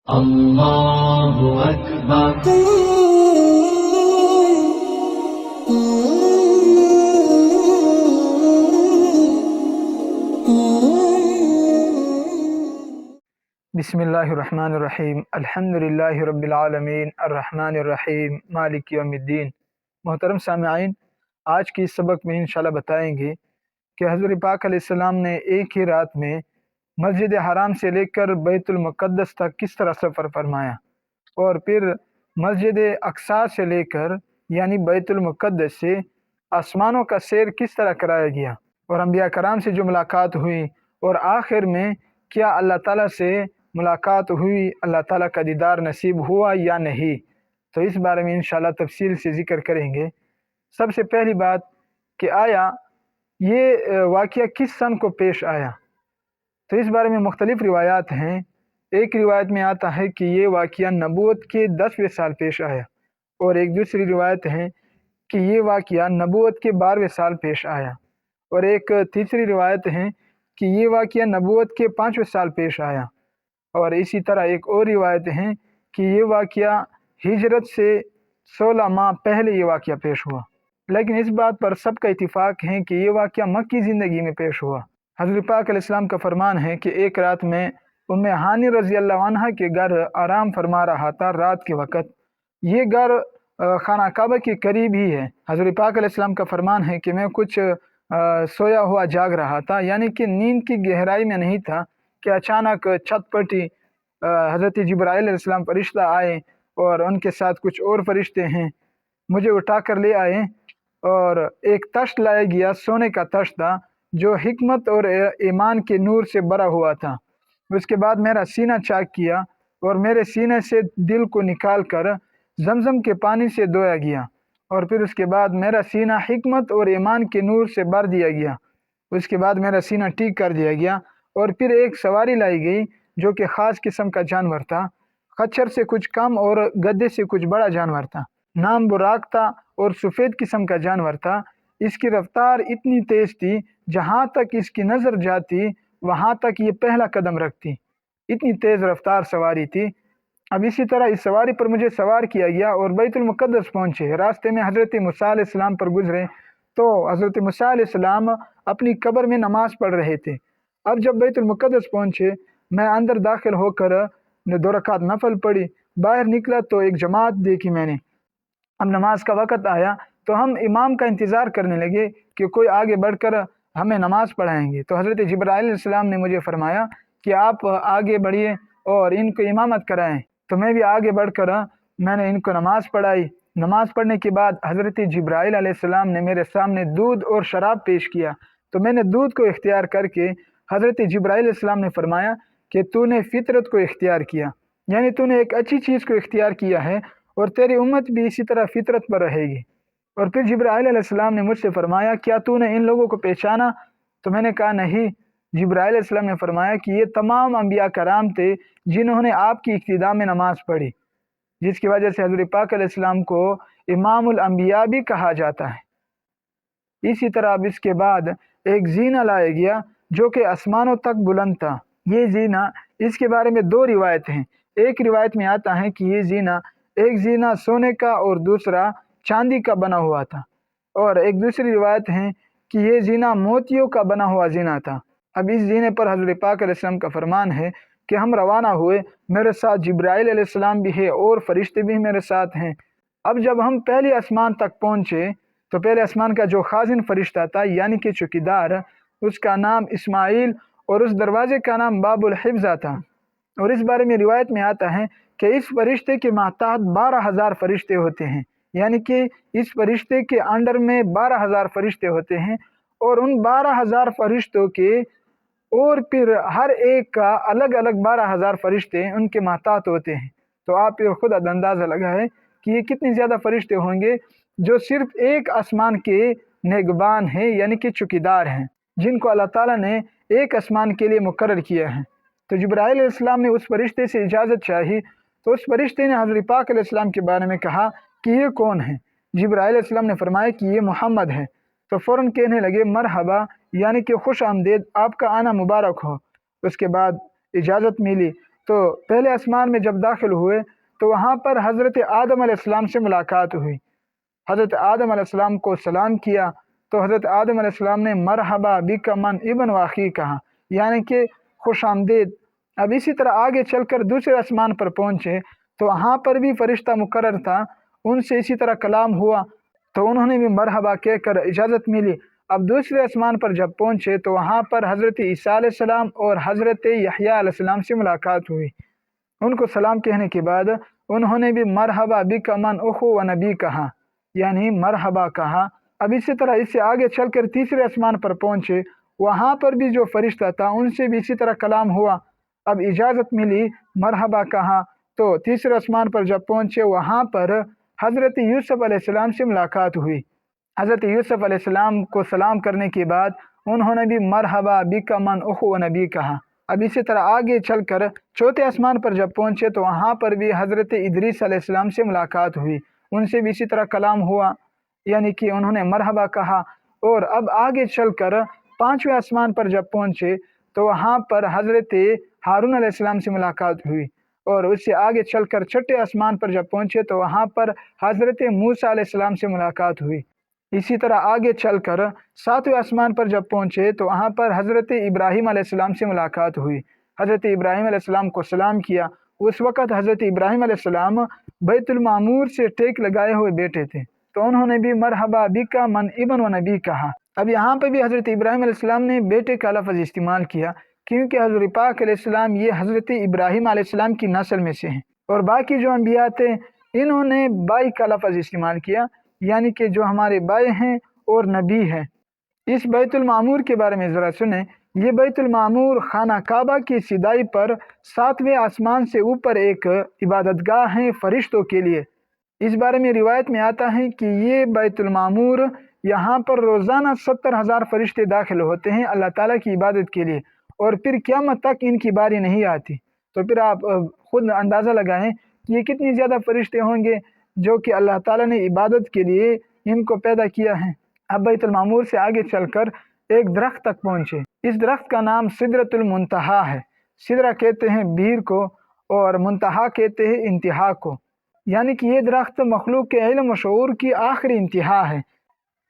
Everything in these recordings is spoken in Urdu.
اللہ اکبر۔ بسم اللہ الرحمن الرحیم، الحمدللہ رب العالمین، الرحمن الرحیم، مالک یوم الدین۔ محترم سامعین، آج کی اس سبق میں انشاءاللہ بتائیں گے کہ حضرت پاک علیہ السلام نے ایک ہی رات میں مسجد حرام سے لے کر بیت المقدس تک کس طرح سفر فرمایا، اور پھر مسجد اقصیٰ سے لے کر یعنی بیت المقدس سے آسمانوں کا سیر کس طرح کرایا گیا، اور انبیاء کرام سے جو ملاقات ہوئی، اور آخر میں کیا اللہ تعالیٰ سے ملاقات ہوئی، اللہ تعالیٰ کا دیدار نصیب ہوا یا نہیں، تو اس بارے میں انشاءاللہ تفصیل سے ذکر کریں گے۔ سب سے پہلی بات کہ آیا یہ واقعہ کس سن کو پیش آیا، تو اس بارے میں مختلف روایات ہیں۔ ایک روایت میں آتا ہے کہ یہ واقعہ نبوت کے 10ویں سال پیش آیا، اور ایک دوسری روایت ہے کہ یہ واقعہ نبوت کے 12ویں سال پیش آیا، اور ایک تیسری روایت ہے کہ یہ واقعہ نبوت کے 5ویں سال پیش آیا، اور اسی طرح ایک اور روایت ہے کہ یہ واقعہ ہجرت سے 16 ماہ پہلے یہ واقعہ پیش ہوا۔ لیکن اس بات پر سب کا اتفاق ہے کہ یہ واقعہ مکی زندگی میں پیش ہوا۔ حضرت پاک علیہ السلام کا فرمان ہے کہ ایک رات میں ام ہانی رضی اللہ عنہ کے گھر آرام فرما رہا تھا رات کے وقت۔ یہ گھر خانہ کعبہ کے قریب ہی ہے۔ حضرت پاک علیہ السلام کا فرمان ہے کہ میں کچھ سویا ہوا جاگ رہا تھا، یعنی کہ نیند کی گہرائی میں نہیں تھا کہ اچانک چھت پٹی حضرت جبرائیل علیہ السلام فرشتہ آئے، اور ان کے ساتھ کچھ اور فرشتے ہیں، مجھے اٹھا کر لے آئے، اور ایک تشت لایا گیا، سونے کا تشت تھا جو حکمت اور ایمان کے نور سے بھرا ہوا تھا۔ اس کے بعد میرا سینہ چاک کیا، اور میرے سینے سے دل کو نکال کر زمزم کے پانی سے دھویا گیا، اور پھر اس کے بعد میرا سینہ حکمت اور ایمان کے نور سے بھر دیا گیا۔ اس کے بعد میرا سینہ ٹھیک کر دیا گیا، اور پھر ایک سواری لائی گئی جو کہ خاص قسم کا جانور تھا، خچر سے کچھ کم اور گدے سے کچھ بڑا جانور تھا، نام براق تھا اور سفید قسم کا جانور تھا۔ اس کی رفتار اتنی تیز تھی، جہاں تک اس کی نظر جاتی وہاں تک یہ پہلا قدم رکھتی، اتنی تیز رفتار سواری تھی۔ اب اسی طرح اس سواری پر مجھے سوار کیا گیا اور بیت المقدس پہنچے۔ راستے میں حضرت موسیٰ علیہ السلام پر گزرے تو حضرت موسیٰ علیہ السلام اپنی قبر میں نماز پڑھ رہے تھے۔ اب جب بیت المقدس پہنچے، میں اندر داخل ہو کر 2 رکعت نفل پڑھی، باہر نکلا تو ایک جماعت دیکھی میں نے۔ اب نماز کا وقت آیا تو ہم امام کا انتظار کرنے لگے کہ کوئی آگے بڑھ کر ہمیں نماز پڑھائیں گے، تو حضرت جبرائیل علیہ السلام نے مجھے فرمایا کہ آپ آگے بڑھیے اور ان کو امامت کرائیں۔ تو میں بھی آگے بڑھ کر میں نے ان کو نماز پڑھائی۔ نماز پڑھنے کے بعد حضرت جبرائیل علیہ السلام نے میرے سامنے دودھ اور شراب پیش کیا، تو میں نے دودھ کو اختیار کر کے حضرت جبرائیل علیہ السلام نے فرمایا کہ تو نے فطرت کو اختیار کیا، یعنی تو نے ایک اچھی چیز کو اختیار کیا ہے، اور تیری امت بھی اسی طرح فطرت پر رہے گی۔ اور پھر جبرائیل علیہ السلام نے مجھ سے فرمایا کیا تو نے ان لوگوں کو پہچانا؟ تو میں نے کہا نہیں۔ جبرائیل علیہ السلام نے فرمایا کہ یہ تمام انبیاء کرام تھے جنہوں نے آپ کی اقتداء میں نماز پڑھی، جس کی وجہ سے حضرت پاک علیہ السلام کو امام الانبیاء بھی کہا جاتا ہے۔ اسی طرح اب اس کے بعد ایک زینہ لایا گیا جو کہ آسمانوں تک بلند تھا۔ یہ زینہ، اس کے بارے میں 2 روایت ہیں۔ ایک روایت میں آتا ہے کہ یہ زینہ، ایک زینہ سونے کا اور دوسرا چاندی کا بنا ہوا تھا، اور ایک دوسری روایت ہے کہ یہ زینہ موتیوں کا بنا ہوا زینہ تھا۔ اب اس زینے پر حضرت پاک علیہ السلام کا فرمان ہے کہ ہم روانہ ہوئے، میرے ساتھ جبرائیل علیہ السلام بھی ہے اور فرشتے بھی میرے ساتھ ہیں۔ اب جب ہم پہلے آسمان تک پہنچے تو پہلے آسمان کا جو خازن فرشتہ تھا یعنی کہ چوکیدار، اس کا نام اسماعیل اور اس دروازے کا نام باب الحفظہ تھا، اور اس بارے میں روایت میں آتا ہے کہ اس فرشتے کے ماتحت 12,000 فرشتے ہوتے ہیں، یعنی کہ اس فرشتے کے انڈر میں 12,000 فرشتے ہوتے ہیں، اور ان 12,000 فرشتوں کے اور پھر ہر ایک کا الگ الگ 12,000 فرشتے ان کے ماتحت ہوتے ہیں۔ تو آپ پھر خود اندازہ لگائیں کہ یہ کتنی زیادہ فرشتے ہوں گے جو صرف ایک آسمان کے نگبان ہیں، یعنی کہ چوکیدار ہیں، جن کو اللہ تعالیٰ نے ایک آسمان کے لیے مقرر کیا ہے۔ تو جبرائیل علیہ السلام نے اس فرشتے سے اجازت چاہی، تو اس فرشتے نے حضرت پاک علیہ السلام کے بارے میں کہا کہ یہ کون ہے؟ جبرائیل علیہ السلام نے فرمایا کہ یہ محمد ہے۔ تو فوراً کہنے لگے مرحبا، یعنی کہ خوش آمدید، آپ کا آنا مبارک ہو۔ اس کے بعد اجازت ملی تو پہلے آسمان میں جب داخل ہوئے تو وہاں پر حضرت آدم علیہ السلام سے ملاقات ہوئی۔ حضرت آدم علیہ السلام کو سلام کیا تو حضرت آدم علیہ السلام نے مرحبا بک من ابن واخی کہا، یعنی کہ خوش آمدید۔ اب اسی طرح آگے چل کر دوسرے آسمان پر پہنچے تو وہاں پر بھی فرشتہ مقرر تھا، ان سے اسی طرح کلام ہوا تو انہوں نے بھی مرحبا کہہ کر اجازت ملی۔ اب دوسرے آسمان پر جب پہنچے تو وہاں پر حضرت عیسیٰ علیہ السلام اور حضرت یحییٰ علیہ السلام سے ملاقات ہوئی۔ ان کو سلام کہنے کے بعد انہوں نے بھی مرحبا بک من اخو و نبی کہا، یعنی مرحبا کہا۔ اب اسی طرح اس سے آگے چل کر تیسرے آسمان پر پہنچے، وہاں پر بھی جو فرشتہ تھا ان سے بھی اسی طرح کلام ہوا، اب اجازت ملی، مرحبا کہا۔ تو تیسرے آسمان پر جب پہنچے وہاں پر حضرت یوسف علیہ السلام سے ملاقات ہوئی۔ حضرت یوسف علیہ السلام کو سلام کرنے کے بعد انہوں نے بھی مرحبا بک من اخو و نبی کہا۔ اب اسی طرح آگے چل کر چوتھے آسمان پر جب پہنچے تو وہاں پر بھی حضرت ادریس علیہ السلام سے ملاقات ہوئی، ان سے بھی اسی طرح کلام ہوا، یعنی کہ انہوں نے مرحبا کہا۔ اور اب آگے چل کر پانچویں آسمان پر جب پہنچے تو وہاں پر حضرت ہارون علیہ السلام سے ملاقات ہوئی، اور اس سے آگے چل کر چھٹے آسمان پر جب پہنچے تو وہاں پر حضرت موسیٰ علیہ السلام سے ملاقات ہوئی۔ اسی طرح آگے چل کر ساتویں آسمان پر جب پہنچے تو وہاں پر حضرت ابراہیم علیہ السلام سے ملاقات ہوئی۔ حضرت ابراہیم علیہ السلام کو سلام کیا۔ اس وقت حضرت ابراہیم علیہ السلام بیت المعمور سے ٹیک لگائے ہوئے بیٹھے تھے، تو انہوں نے بھی مرحبا بک من ابن و نبی کہا۔ اب یہاں پہ بھی حضرت ابراہیم علیہ السلام نے بیٹے کا لفظ استعمال کیا، کیونکہ حضرت پاک علیہ السلام یہ حضرت ابراہیم علیہ السلام کی نسل میں سے ہیں، اور باقی جو انبیاء تھے انہوں نے بائی کا لفظ استعمال کیا، یعنی کہ جو ہمارے بھائی ہیں اور نبی ہیں۔ اس بیت المعمور کے بارے میں ذرا سنیں۔ یہ بیت المعمور خانہ کعبہ کی صدائی پر 7ویں آسمان سے اوپر ایک عبادت گاہ ہے فرشتوں کے لیے۔ اس بارے میں روایت میں آتا ہے کہ یہ بیت المعمور یہاں پر روزانہ 70,000 فرشتے داخل ہوتے ہیں اللہ تعالیٰ کی عبادت کے لیے، اور پھر قیامت تک ان کی باری نہیں آتی۔ تو پھر آپ خود اندازہ لگائیں کہ یہ کتنی زیادہ فرشتے ہوں گے جو کہ اللہ تعالیٰ نے عبادت کے لیے ان کو پیدا کیا ہے۔ اب بیت المعمور سے آگے چل کر ایک درخت تک پہنچے۔ اس درخت کا نام سدرۃ المنتہا ہے۔ سدرہ کہتے ہیں بیر کو، اور منتہا کہتے ہیں انتہا کو، یعنی کہ یہ درخت مخلوق کے علم و شعور کی آخری انتہا ہے۔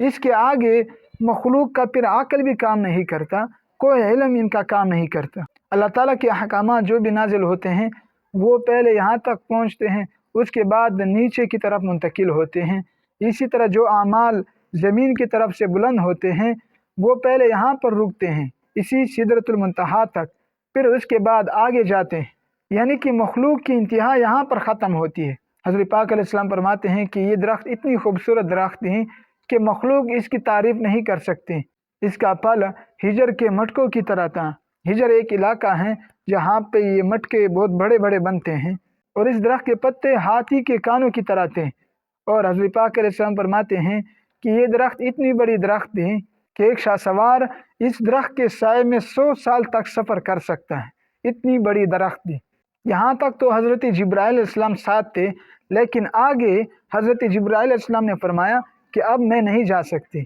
اس کے آگے مخلوق کا پھر عقل بھی کام نہیں کرتا، کوئی علم ان کا کام نہیں کرتا۔ اللہ تعالیٰ کے احکامات جو بھی نازل ہوتے ہیں وہ پہلے یہاں تک پہنچتے ہیں، اس کے بعد نیچے کی طرف منتقل ہوتے ہیں۔ اسی طرح جو اعمال زمین کی طرف سے بلند ہوتے ہیں وہ پہلے یہاں پر رکتے ہیں اسی سدرۃ المنتہا تک، پھر اس کے بعد آگے جاتے ہیں، یعنی کہ مخلوق کی انتہا یہاں پر ختم ہوتی ہے۔ حضرت پاک علیہ السلام فرماتے ہیں کہ یہ درخت اتنی خوبصورت درخت ہیں کہ مخلوق اس کی تعریف نہیں کر سکتے۔ اس کا پھل ہجر کے مٹکوں کی طرح تھا۔ ہجر ایک علاقہ ہے جہاں پہ یہ مٹکے بہت بڑے بڑے بنتے ہیں، اور اس درخت کے پتے ہاتھی کے کانوں کی طرح تھے۔ اور حضرت پاک علیہ السلام فرماتے ہیں کہ یہ درخت اتنی بڑی درخت تھی کہ ایک شاہ سوار اس درخت کے سائے میں 100 سال تک سفر کر سکتا ہے، اتنی بڑی درخت تھی۔ یہاں تک تو حضرت جبرائیل علیہ السلام ساتھ تھے، لیکن آگے حضرت جبرائیل علیہ السلام نے فرمایا کہ اب میں نہیں جا سکتی۔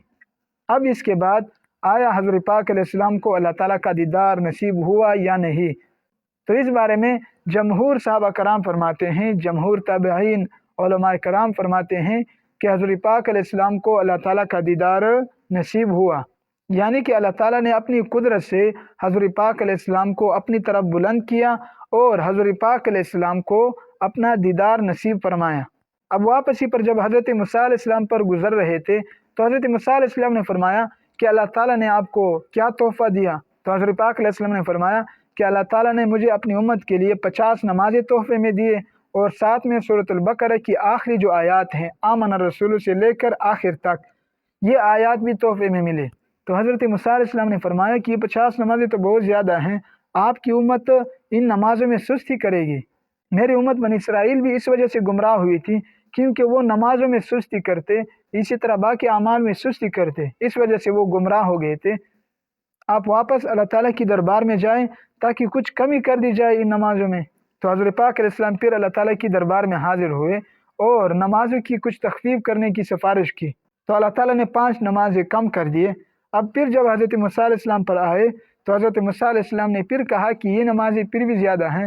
اب اس کے بعد آیا حضرت پاک علیہ السلام کو اللہ تعالیٰ کا دیدار نصیب ہوا یا نہیں؟ تو اس بارے میں جمہور صحابہ کرام فرماتے ہیں، جمہور تابعین علماء کرام فرماتے ہیں کہ حضرت پاک علیہ السلام کو اللہ تعالیٰ کا دیدار نصیب ہوا، یعنی کہ اللہ تعالیٰ نے اپنی قدرت سے حضرت پاک علیہ السلام کو اپنی طرف بلند کیا اور حضرت پاک علیہ السلام کو اپنا دیدار نصیب فرمایا۔ اب واپسی پر جب حضرت موسیٰ علیہ السلام پر گزر رہے تھے تو حضرت موسیٰ علیہ السلام نے فرمایا کہ اللہ تعالیٰ نے آپ کو کیا تحفہ دیا؟ تو حضرت پاک علیہ السلام نے فرمایا کہ اللہ تعالیٰ نے مجھے اپنی امت کے لیے 50 نمازیں تحفے میں دیے، اور ساتھ میں سورۃ البقرہ کی آخری جو آیات ہیں آمن الرسول سے لے کر آخر تک، یہ آیات بھی تحفے میں ملے۔ تو حضرت موسیٰ علیہ السلام نے فرمایا کہ یہ 50 نمازیں تو بہت زیادہ ہیں، آپ کی امت ان نمازوں میں سستی کرے گی۔ میری امت بنی اسرائیل بھی اس وجہ سے گمراہ ہوئی تھی کیونکہ وہ نمازوں میں سستی کرتے، اسی طرح باقی اعمال میں سستی کرتے، اس وجہ سے وہ گمراہ ہو گئے تھے۔ آپ واپس اللہ تعالیٰ کی دربار میں جائیں تاکہ کچھ کمی کر دی جائے ان نمازوں میں۔ تو حضرت پاک علیہ السلام پھر اللہ تعالیٰ کی دربار میں حاضر ہوئے اور نمازوں کی کچھ تخفیف کرنے کی سفارش کی، تو اللہ تعالیٰ نے 5 نمازیں کم کر دیے۔ اب پھر جب حضرت موسیٰ علیہ السلام پر آئے تو حضرت موسیٰ علیہ السلام نے پھر کہا کہ یہ نمازیں پھر بھی زیادہ ہیں،